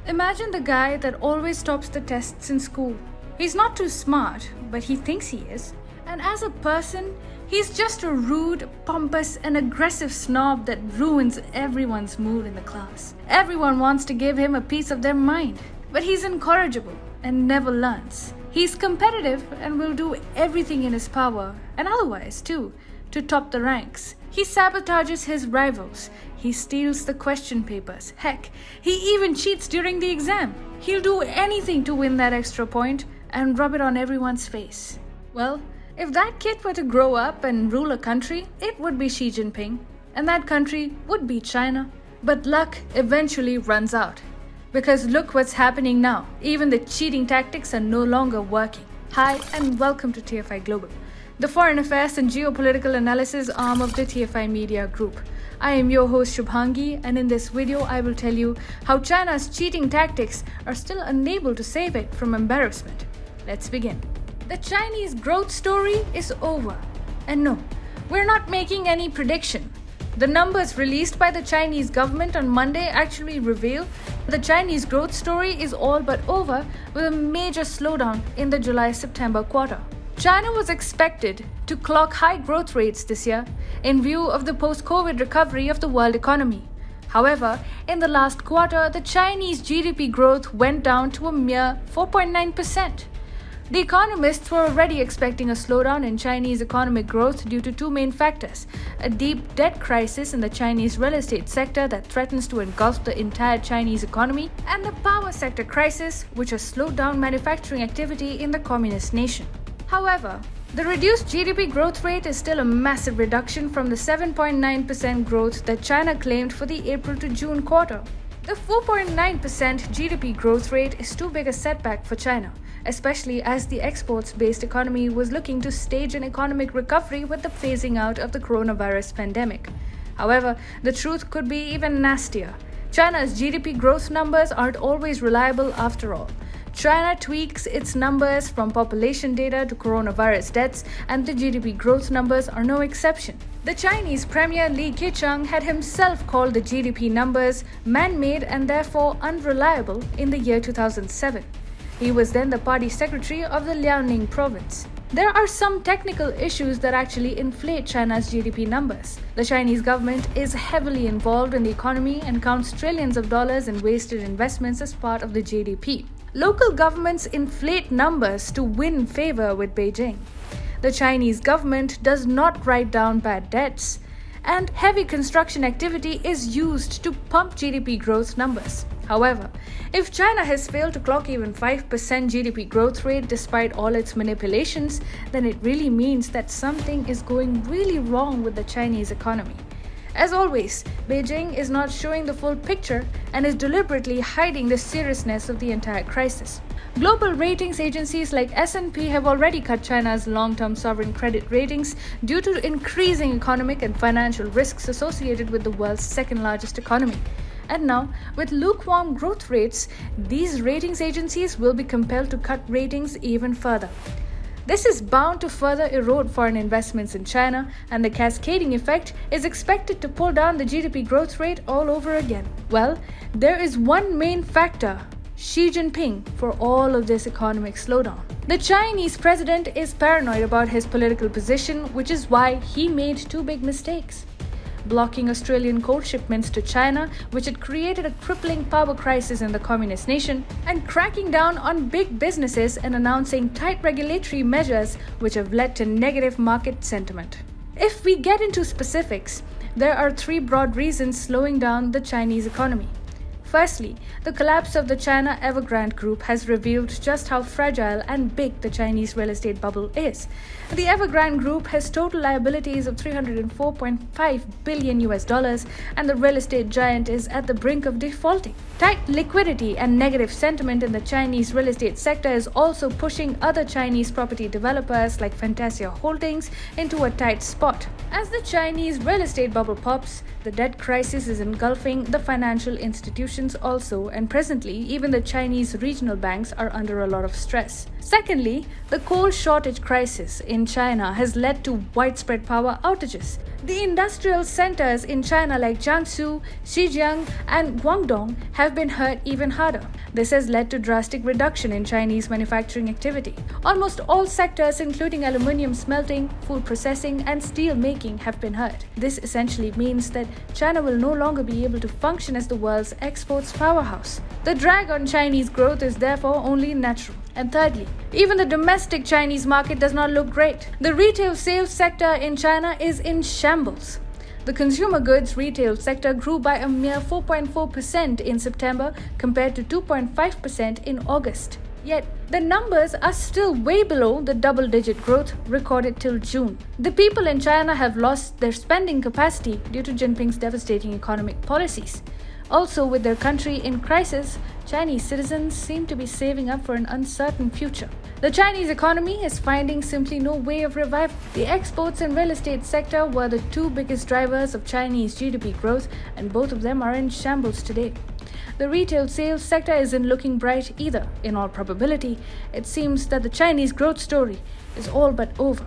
Imagine the guy that always tops the tests in school. He's not too smart, but he thinks he is. And as a person, he's just a rude, pompous, and aggressive snob that ruins everyone's mood in the class. Everyone wants to give him a piece of their mind, but he's incorrigible and never learns. He's competitive and will do everything in his power, and otherwise too, to top the ranks. He sabotages his rivals. He steals the question papers. Heck, he even cheats during the exam. He'll do anything to win that extra point and rub it on everyone's face. Well, if that kid were to grow up and rule a country, it would be Xi Jinping, and that country would be China. But luck eventually runs out. Because look what's happening now. Even the cheating tactics are no longer working. Hi, and welcome to TFI Global, the foreign affairs and geopolitical analysis arm of the TFI Media Group. I am your host Shubhangi, and in this video I will tell you how China's cheating tactics are still unable to save it from embarrassment. Let's begin. The Chinese growth story is over. And no, we're not making any prediction. The numbers released by the Chinese government on Monday actually reveal the Chinese growth story is all but over, with a major slowdown in the July-September quarter. China was expected to clock high growth rates this year in view of the post-COVID recovery of the world economy. However, in the last quarter, the Chinese GDP growth went down to a mere 4.9%. The economists were already expecting a slowdown in Chinese economic growth due to two main factors: a deep debt crisis in the Chinese real estate sector that threatens to engulf the entire Chinese economy, and the power sector crisis, which has slowed down manufacturing activity in the communist nation. However, the reduced GDP growth rate is still a massive reduction from the 7.9% growth that China claimed for the April to June quarter. The 4.9% GDP growth rate is too big a setback for China, especially as the exports-based economy was looking to stage an economic recovery with the phasing out of the coronavirus pandemic. However, the truth could be even nastier. China's GDP growth numbers aren't always reliable after all. China tweaks its numbers from population data to coronavirus deaths, and the GDP growth numbers are no exception. The Chinese Premier Li Keqiang had himself called the GDP numbers man-made and therefore unreliable in the year 2007. He was then the party secretary of the Liaoning province. There are some technical issues that actually inflate China's GDP numbers. The Chinese government is heavily involved in the economy and counts trillions of dollars in wasted investments as part of the GDP. Local governments inflate numbers to win favor with Beijing. The Chinese government does not write down bad debts, and heavy construction activity is used to pump GDP growth numbers. However, if China has failed to clock even 5% GDP growth rate despite all its manipulations, then it really means that something is going really wrong with the Chinese economy. As always, Beijing is not showing the full picture and is deliberately hiding the seriousness of the entire crisis. Global ratings agencies like S&P have already cut China's long-term sovereign credit ratings due to increasing economic and financial risks associated with the world's second-largest economy. And now, with lukewarm growth rates, these ratings agencies will be compelled to cut ratings even further. This is bound to further erode foreign investments in China, and the cascading effect is expected to pull down the GDP growth rate all over again. Well, there is one main factor: Xi Jinping, for all of this economic slowdown. The Chinese president is paranoid about his political position, which is why he made two big mistakes: blocking Australian coal shipments to China, which had created a crippling power crisis in the communist nation, and cracking down on big businesses and announcing tight regulatory measures which have led to negative market sentiment. If we get into specifics, there are three broad reasons slowing down the Chinese economy. Firstly, the collapse of the China Evergrande Group has revealed just how fragile and big the Chinese real estate bubble is. The Evergrande Group has total liabilities of $304.5 billion US, and the real estate giant is at the brink of defaulting. Tight liquidity and negative sentiment in the Chinese real estate sector is also pushing other Chinese property developers like Fantasia Holdings into a tight spot. As the Chinese real estate bubble pops, the debt crisis is engulfing the financial institutions institutions also, and presently, even the Chinese regional banks are under a lot of stress. Secondly, the coal shortage crisis in China has led to widespread power outages. The industrial centers in China like Jiangsu, Xinjiang, and Guangdong have been hurt even harder. This has led to drastic reduction in Chinese manufacturing activity. Almost all sectors, including aluminium smelting, food processing, and steel making, have been hurt. This essentially means that China will no longer be able to function as the world's exports powerhouse. The drag on Chinese growth is therefore only natural. And thirdly, even the domestic Chinese market does not look great. The retail sales sector in China is in shambles. The consumer goods retail sector grew by a mere 4.4% in September compared to 2.5% in August. Yet, the numbers are still way below the double-digit growth recorded till June. The people in China have lost their spending capacity due to Jinping's devastating economic policies. Also, with their country in crisis, Chinese citizens seem to be saving up for an uncertain future. The Chinese economy is finding simply no way of revival. The exports and real estate sector were the two biggest drivers of Chinese GDP growth, and both of them are in shambles today. The retail sales sector isn't looking bright either. In all probability, it seems that the Chinese growth story is all but over.